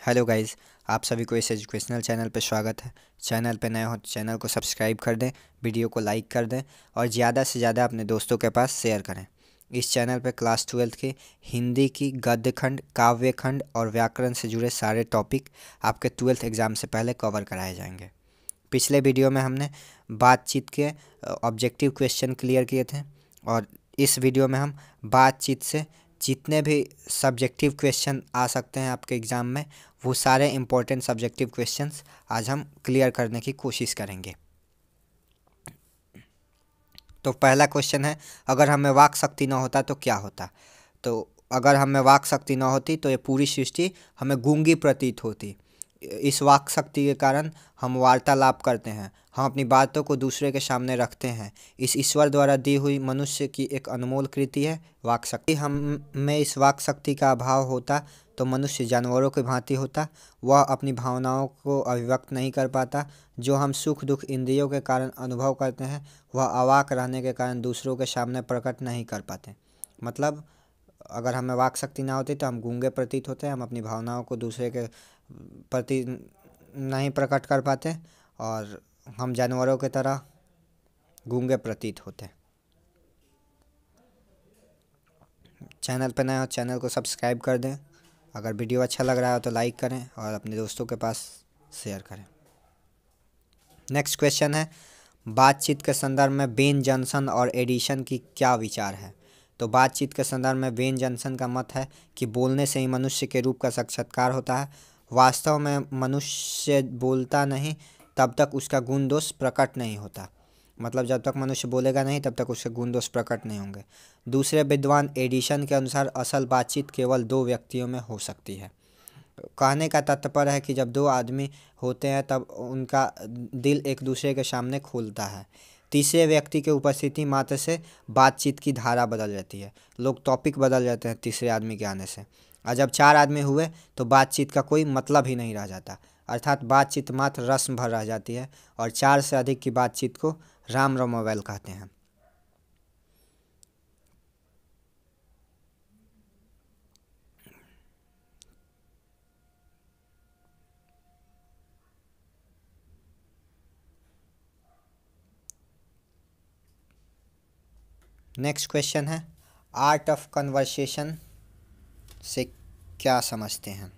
Hello guys, आप सभी को इस एजुकेशनल चैनल पर स्वागत है। चैनल पे नए हो तो चैनल को सब्सक्राइब कर दें, वीडियो को लाइक कर दें और ज़्यादा से ज़्यादा अपने दोस्तों के पास शेयर करें। इस चैनल पे क्लास 12 की हिंदी की गद्य खंड, काव्य खंड और व्याकरण से जुड़े सारे टॉपिक आपके 12th एग्ज़ाम से पहले कवर कराए जाएंगे। पिछले वीडियो में हमने बातचीत के ऑब्जेक्टिव क्वेश्चन क्लियर किए थे और इस वीडियो में हम बातचीत से जितने भी सब्जेक्टिव क्वेश्चन आ सकते हैं आपके एग्ज़ाम में, वो सारे इम्पोर्टेंट सब्जेक्टिव क्वेश्चंस आज हम क्लियर करने की कोशिश करेंगे। तो पहला क्वेश्चन है, अगर हमें वाक शक्ति न होता तो क्या होता। तो अगर हमें वाक शक्ति न होती तो ये पूरी सृष्टि हमें गूंगी प्रतीत होती। इस वाक शक्ति के कारण हम वार्तालाप करते हैं, हम अपनी बातों को दूसरे के सामने रखते हैं। इस ईश्वर द्वारा दी हुई मनुष्य की एक अनमोल कृति है वाक शक्ति। हम में इस वाक शक्ति का अभाव होता तो मनुष्य जानवरों की भांति होता। वह अपनी भावनाओं को अभिव्यक्त नहीं कर पाता। जो हम सुख दुख इंद्रियों के कारण अनुभव करते हैं, वह अवाक रहने के कारण दूसरों के सामने प्रकट नहीं कर पाते। मतलब अगर हमें वाक शक्ति ना होती तो हम गूंगे प्रतीत होते, हम अपनी भावनाओं को दूसरे के प्रति नहीं प्रकट कर पाते और हम जानवरों की तरह गूंगे प्रतीत होते। चैनल पर नए हो चैनल को सब्सक्राइब कर दें। अगर वीडियो अच्छा लग रहा हो तो लाइक करें और अपने दोस्तों के पास शेयर करें। नेक्स्ट क्वेश्चन है, बातचीत के संदर्भ में बेन जॉनसन और एडिशन की क्या विचार है। तो बातचीत के संदर्भ में बेन जॉनसन का मत है कि बोलने से ही मनुष्य के रूप का साक्षात्कार होता है। वास्तव में मनुष्य बोलता नहीं तब तक उसका गुण दोष प्रकट नहीं होता। मतलब जब तक मनुष्य बोलेगा नहीं तब तक उसके गुण दोष प्रकट नहीं होंगे। दूसरे विद्वान एडिशन के अनुसार असल बातचीत केवल दो व्यक्तियों में हो सकती है। कहने का तात्पर्य है कि जब दो आदमी होते हैं तब उनका दिल एक दूसरे के सामने खुलता है। तीसरे व्यक्ति की उपस्थिति मात्र से बातचीत की धारा बदल जाती है, लोग टॉपिक बदल जाते हैं तीसरे आदमी के आने से। और जब चार आदमी हुए तो बातचीत का कोई मतलब ही नहीं रह जाता, अर्थात बातचीत मात्र रस्म भर रह जाती है और चार से अधिक की बातचीत को राम रमोवेल कहते हैं। नेक्स्ट क्वेश्चन है, आर्ट ऑफ कन्वर्सेशन से क्या समझते हैं।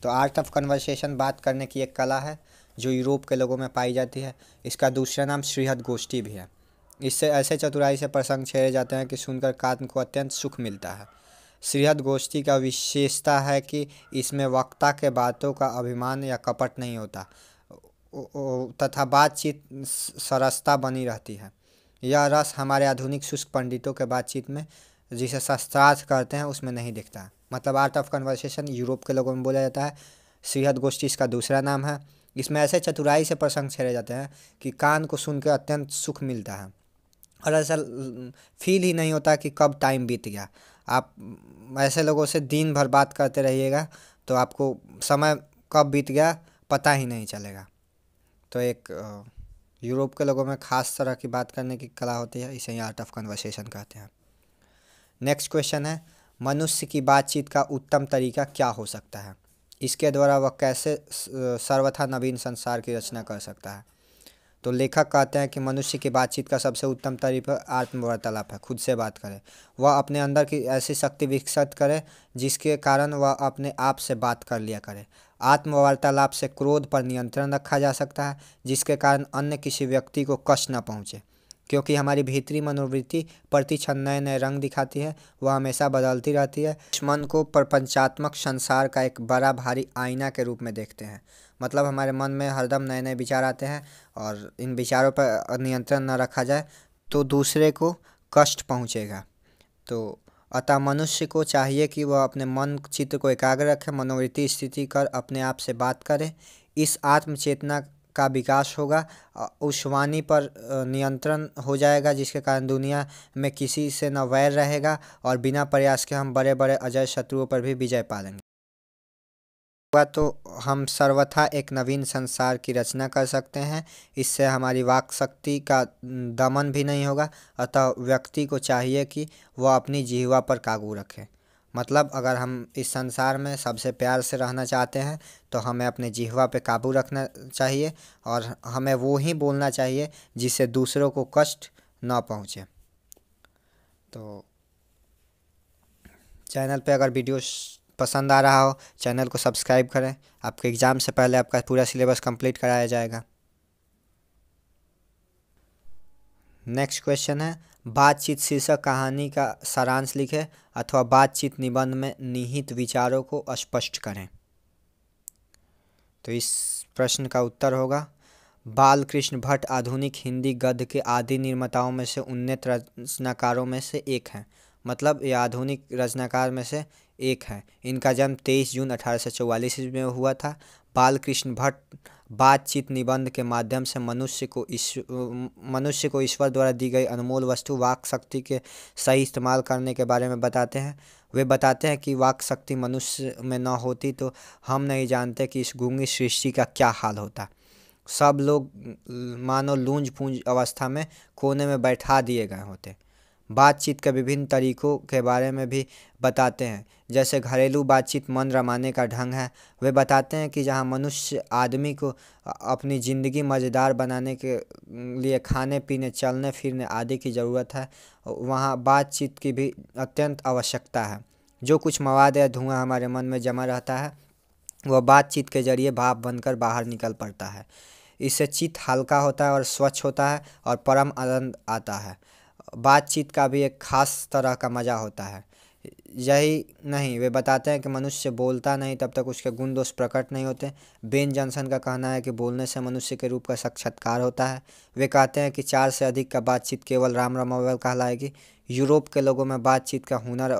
तो आर्ट ऑफ कन्वर्सेशन बात करने की एक कला है जो यूरोप के लोगों में पाई जाती है। इसका दूसरा नाम श्रीहद गोष्ठी भी है। इससे ऐसे चतुराई से प्रसंग छेड़े जाते हैं कि सुनकर कान को अत्यंत सुख मिलता है। श्रीहद गोष्ठी का विशेषता है कि इसमें वक्ता के बातों का अभिमान या कपट नहीं होता तथा बातचीत सरसता बनी रहती है। यह रस हमारे आधुनिक शुष्क पंडितों के बातचीत में, जिसे शास्त्रार्थ करते हैं, उसमें नहीं दिखता। मतलब आर्ट ऑफ कन्वर्सेशन यूरोप के लोगों में बोला जाता है। श्रीहद गोष्ठी इसका दूसरा नाम है। इसमें ऐसे चतुराई से प्रसंग छेड़े जाते हैं कि कान को सुनकर अत्यंत सुख मिलता है और ऐसा फील ही नहीं होता कि कब टाइम बीत गया। आप ऐसे लोगों से दिन भर बात करते रहिएगा तो आपको समय कब बीत गया पता ही नहीं चलेगा। तो एक यूरोप के लोगों में ख़ास तरह की बात करने की कला होती है, इसे ही आर्ट ऑफ कन्वर्सेशन कहते हैं। नेक्स्ट क्वेश्चन है, मनुष्य की बातचीत का उत्तम तरीका क्या हो सकता है। इसके द्वारा वह कैसे सर्वथा नवीन संसार की रचना कर सकता है। तो लेखक कहते हैं कि मनुष्य की बातचीत का सबसे उत्तम तरीका आत्मवार्तालाप है, खुद से बात करे। वह अपने अंदर की ऐसी शक्ति विकसित करे जिसके कारण वह अपने आप से बात कर लिया करे। आत्मवार्तालाप से क्रोध पर नियंत्रण रखा जा सकता है, जिसके कारण अन्य किसी व्यक्ति को कष्ट न पहुँचे, क्योंकि हमारी भीतरी मनोवृत्ति प्रति क्षण नए नए रंग दिखाती है, वह हमेशा बदलती रहती है। इस मन को प्रपंचात्मक संसार का एक बड़ा भारी आईना के रूप में देखते हैं। मतलब हमारे मन में हरदम नए नए विचार आते हैं और इन विचारों पर नियंत्रण न रखा जाए तो दूसरे को कष्ट पहुंचेगा। तो अतः मनुष्य को चाहिए कि वह अपने मन चित्त को एकाग्र रखे, मनोवृत्ति स्थिति कर अपने आप से बात करे। इस आत्मचेतना का विकास होगा, उस वाणी पर नियंत्रण हो जाएगा, जिसके कारण दुनिया में किसी से न वैर रहेगा और बिना प्रयास के हम बड़े बड़े अजय शत्रुओं पर भी विजय पा लेंगे। तो हम सर्वथा एक नवीन संसार की रचना कर सकते हैं। इससे हमारी वाक शक्ति का दमन भी नहीं होगा। अतः व्यक्ति को चाहिए कि वह अपनी जिह्वा पर काबू रखे। मतलब अगर हम इस संसार में सबसे प्यार से रहना चाहते हैं तो हमें अपने जिह्वा पे काबू रखना चाहिए और हमें वो ही बोलना चाहिए जिससे दूसरों को कष्ट ना पहुँचे। तो चैनल पे अगर वीडियो पसंद आ रहा हो चैनल को सब्सक्राइब करें। आपके एग्ज़ाम से पहले आपका पूरा सिलेबस कंप्लीट कराया जाएगा। नेक्स्ट क्वेश्चन है, बातचीत शीर्षक कहानी का सारांश लिखें अथवा बातचीत निबंध में निहित विचारों को स्पष्ट करें। तो इस प्रश्न का उत्तर होगा, बालकृष्ण भट्ट आधुनिक हिंदी गद्य के आदि निर्माताओं में से उन्नत रचनाकारों में से एक हैं। मतलब ये आधुनिक रचनाकार में से एक है। इनका जन्म 23 जून 1844 ईस्वी में हुआ था। बालकृष्ण भट्ट बातचीत निबंध के माध्यम से मनुष्य को ईश्वर द्वारा दी गई अनमोल वस्तु वाक शक्ति के सही इस्तेमाल करने के बारे में बताते हैं। वे बताते हैं कि वाक शक्ति मनुष्य में न होती तो हम नहीं जानते कि इस गूंगी सृष्टि का क्या हाल होता। सब लोग मानो लूंज पूंज अवस्था में कोने में बैठा दिए गए होते। बातचीत के विभिन्न तरीकों के बारे में भी बताते हैं, जैसे घरेलू बातचीत मन रमाने का ढंग है। वे बताते हैं कि जहां मनुष्य आदमी को अपनी ज़िंदगी मज़ेदार बनाने के लिए खाने पीने चलने फिरने आदि की ज़रूरत है, वहां बातचीत की भी अत्यंत आवश्यकता है। जो कुछ मवाद या धुआं हमारे मन में जमा रहता है वह बातचीत के जरिए भाप बनकर बाहर निकल पड़ता है। इससे चित्त हल्का होता है और स्वच्छ होता है और परम आनंद आता है। बातचीत का भी एक खास तरह का मज़ा होता है। यही नहीं, वे बताते हैं कि मनुष्य बोलता नहीं तब तक उसके गुण दोष प्रकट नहीं होते। बेन जॉनसन का कहना है कि बोलने से मनुष्य के रूप का साक्षात्कार होता है। वे कहते हैं कि 4 से अधिक का बातचीत केवल राम रमावल कहलाएगी। यूरोप के लोगों में बातचीत का हुनर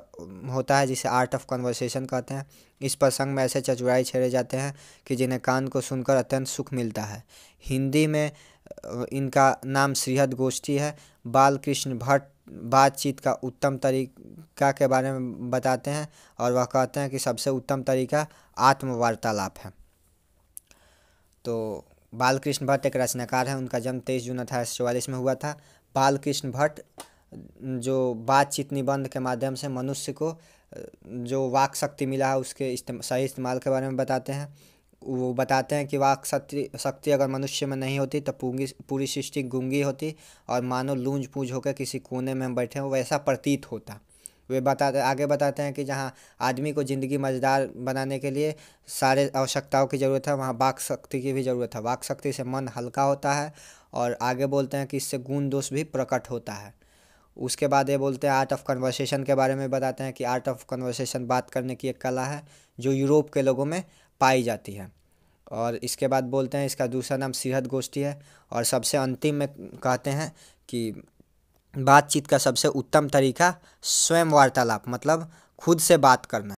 होता है जिसे आर्ट ऑफ कन्वर्सेशन कहते हैं। इस प्रसंग में ऐसे चतुराई छेड़े जाते हैं कि जिन्हें कान को सुनकर अत्यंत सुख मिलता है। हिंदी में इनका नाम श्रीहद गोष्ठी है। बालकृष्ण भट्ट बातचीत का उत्तम तरीका के बारे में बताते हैं और वह कहते हैं कि सबसे उत्तम तरीका आत्मवार्तालाप है। तो बालकृष्ण भट्ट एक रचनाकार हैं। उनका जन्म 23 जून 1844 में हुआ था। बालकृष्ण भट्ट जो बातचीत निबंध के माध्यम से मनुष्य को जो वाक शक्ति मिला है उसके सही इस्तेमाल के बारे में बताते हैं। वो बताते हैं कि वाक शक्ति अगर मनुष्य में नहीं होती तो पूरी सृष्टि गूंगी होती और मानो लूंज पूंज होकर किसी कोने में बैठे हो वैसा प्रतीत होता। वे आगे बताते हैं कि जहाँ आदमी को ज़िंदगी मज़ेदार बनाने के लिए सारे आवश्यकताओं की ज़रूरत है वहाँ वाक शक्ति की भी ज़रूरत है। वाक शक्ति से मन हल्का होता है और आगे बोलते हैं कि इससे गुण दोष भी प्रकट होता है। उसके बाद ये बोलते हैं आर्ट ऑफ कन्वर्सेशन के बारे में बताते हैं कि आर्ट ऑफ कन्वर्सेशन बात करने की एक कला है जो यूरोप के लोगों में पाई जाती है। और इसके बाद बोलते हैं इसका दूसरा नाम श्रीहद गोष्ठी है। और सबसे अंतिम में कहते हैं कि बातचीत का सबसे उत्तम तरीका स्वयं वार्तालाप मतलब खुद से बात करना।